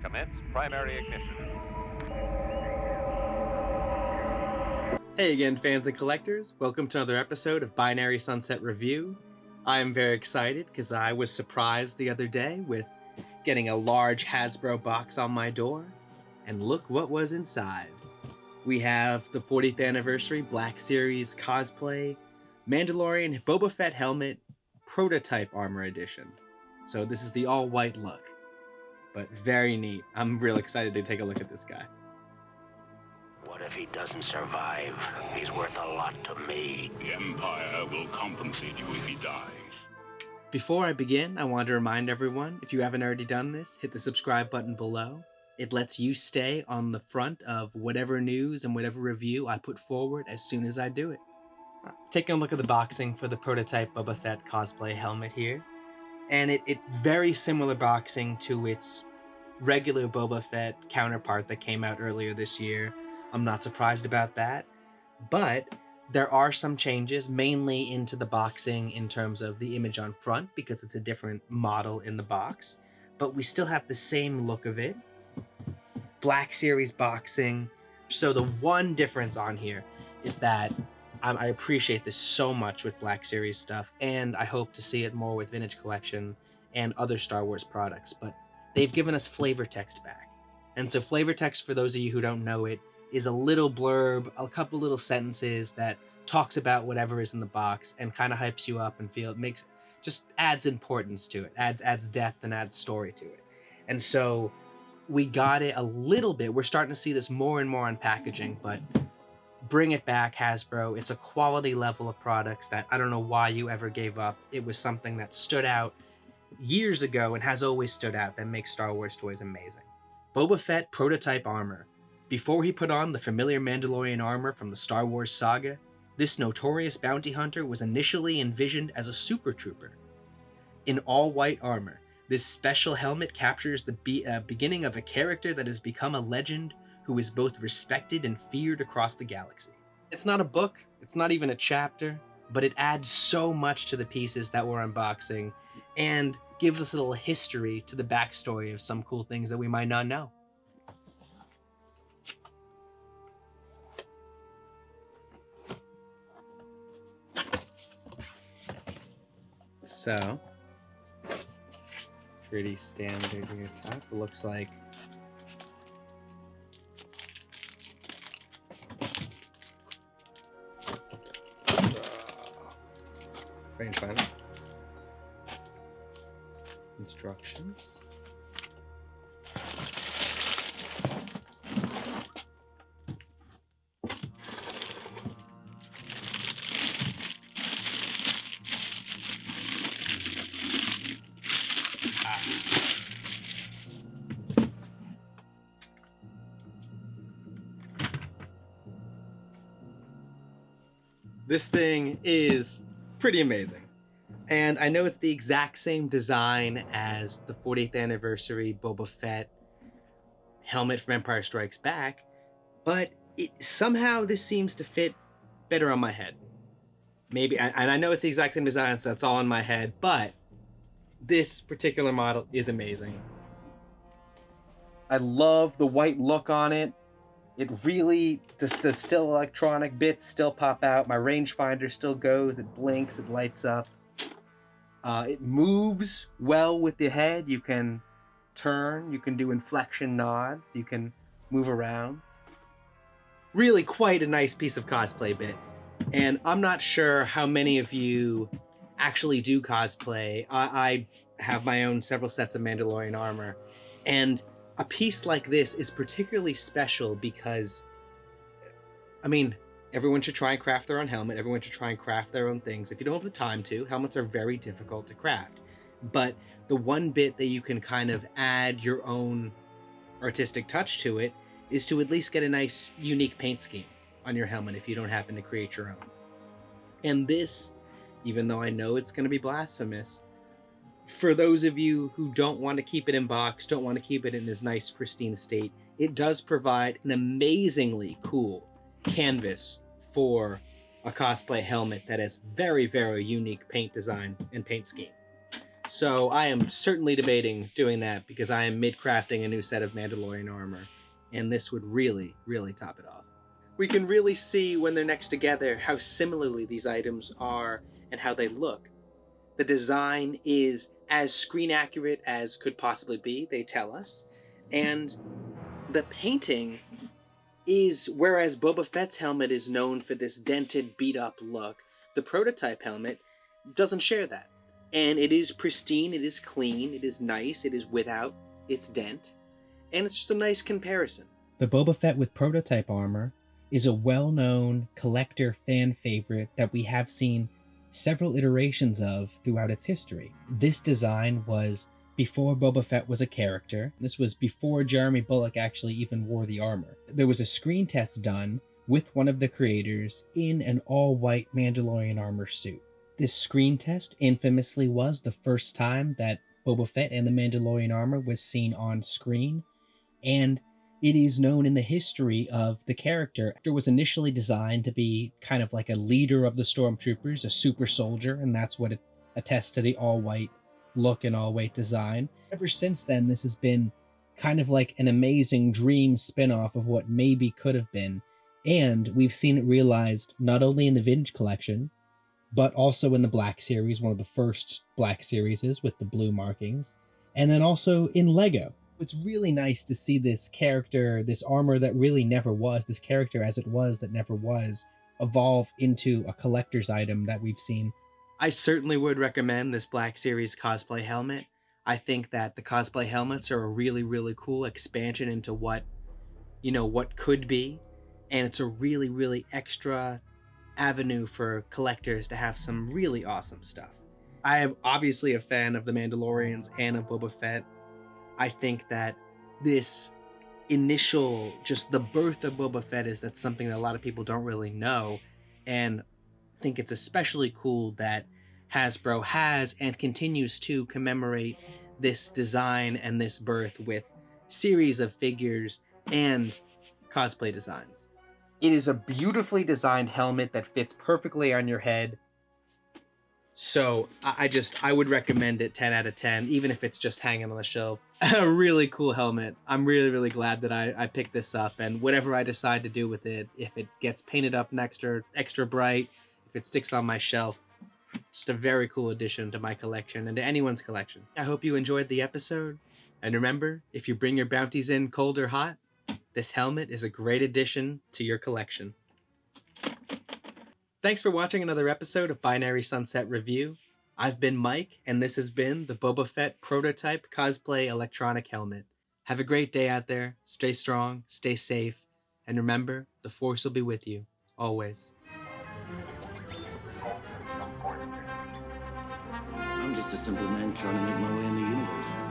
Commence primary ignition. Hey again, fans and collectors. Welcome to another episode of Binary Sunset Review. I am very excited because I was surprised the other day with getting a large Hasbro box on my door, and look what was inside. We have the 40th anniversary Black Series Cosplay Mandalorian Boba Fett helmet prototype armor edition. So this is the all-white look, but very neat. I'm real excited to take a look at this guy. What if he doesn't survive? He's worth a lot to me. The Empire will compensate you if he dies. Before I begin, I want to remind everyone, if you haven't already done this, hit the subscribe button below. It lets you stay on the front of whatever news and whatever review I put forward as soon as I do it. Taking a look at the boxing for the prototype Boba Fett cosplay helmet here. And it's very similar boxing to its regular Boba Fett counterpart that came out earlier this year. I'm not surprised about that. But there are some changes, mainly into the boxing in terms of the image on front, because it's a different model in the box. But we still have the same look of it. Black Series boxing. So the one difference on here is that I appreciate this so much with Black Series stuff, and I hope to see it more with Vintage Collection and other Star Wars products, but they've given us flavor text back. And so flavor text, for those of you who don't know it, is a little blurb, a couple little sentences that talks about whatever is in the box and kind of hypes you up and just adds importance to it, adds depth and adds story to it. And so we got it a little bit. We're starting to see this more and more on packaging, but bring it back, Hasbro. It's a quality level of products that I don't know why you ever gave up. It was something that stood out years ago and has always stood out that makes Star Wars toys amazing. Boba Fett prototype armor. Before he put on the familiar Mandalorian armor from the Star Wars saga, this notorious bounty hunter was initially envisioned as a super trooper. In all-white armor, this special helmet captures the beginning of a character that has become a legend who is both respected and feared across the galaxy. It's not a book, it's not even a chapter, but it adds so much to the pieces that we're unboxing and gives us a little history to the backstory of some cool things that we might not know. So, pretty standard here top. It looks like rangefinder. Instructions. This thing is pretty amazing. And I know it's the exact same design as the 40th anniversary Boba Fett helmet from Empire Strikes Back, but somehow this seems to fit better on my head. Maybe, and I know it's the exact same design, so it's all in my head, but this particular model is amazing. I love the white look on it. It really, the still electronic bits still pop out. My rangefinder still goes, it blinks, it lights up. It moves well with the head. You can turn, you can do inflection nods, you can move around. Really quite a nice piece of cosplay bit. And I'm not sure how many of you actually do cosplay. I have my own several sets of Mandalorian armor, and a piece like this is particularly special because, I mean, everyone should try and craft their own helmet. Everyone should try and craft their own things. If you don't have the time to, helmets are very difficult to craft. But the one bit that you can kind of add your own artistic touch to it is to at least get a nice, unique paint scheme on your helmet if you don't happen to create your own. And this, even though I know it's going to be blasphemous, for those of you who don't want to keep it in box, don't want to keep it in this nice, pristine state, it does provide an amazingly cool canvas for a cosplay helmet that has very, very unique paint design and paint scheme. So I am certainly debating doing that because I am mid-crafting a new set of Mandalorian armor, and this would really, really top it off. We can really see when they're next together how similarly these items are and how they look. The design is as screen accurate as could possibly be, they tell us, and the painting is, whereas Boba Fett's helmet is known for this dented, beat-up look, the prototype helmet doesn't share that. And it is pristine, it is clean, it is nice, it is without its dent, and it's just a nice comparison. The Boba Fett with prototype armor is a well-known collector fan favorite that we have seen several iterations of throughout its history. This design was before Boba Fett was a character. This was before Jeremy Bulloch actually even wore the armor. There was a screen test done with one of the creators in an all-white Mandalorian armor suit. This screen test infamously was the first time that Boba Fett and the Mandalorian armor was seen on screen, and it is known in the history of the character. It was initially designed to be kind of like a leader of the stormtroopers, a super soldier, and that's what it attests to the all-white look and all-white design. Ever since then, this has been kind of like an amazing dream spin-off of what maybe could have been, and we've seen it realized not only in the Vintage Collection, but also in the Black Series, one of the first Black Series with the blue markings, and then also in Lego. It's really nice to see this character, this armor that really never was, this character as it was that never was, evolve into a collector's item that we've seen. I certainly would recommend this Black Series cosplay helmet. I think that the cosplay helmets are a really, really cool expansion into what could be, and it's a really, really extra avenue for collectors to have some really awesome stuff. I am obviously a fan of the Mandalorians and of Boba Fett. I think that this initial, just the birth of Boba Fett that's something that a lot of people don't really know, and I think it's especially cool that Hasbro has and continues to commemorate this design and this birth with series of figures and cosplay designs. It is a beautifully designed helmet that fits perfectly on your head. So I would recommend it 10 out of 10, even if it's just hanging on the shelf. A really cool helmet. I'm really, really glad that I picked this up, and whatever I decide to do with it, if it gets painted up extra bright, if it sticks on my shelf, just a very cool addition to my collection and to anyone's collection. I hope you enjoyed the episode. And remember, if you bring your bounties in cold or hot, this helmet is a great addition to your collection. Thanks for watching another episode of Binary Sunset Review. I've been Mike, and this has been the Boba Fett Prototype Cosplay Electronic Helmet. Have a great day out there, stay strong, stay safe, and remember, the Force will be with you, always. I'm just a simple man trying to make my way in the universe.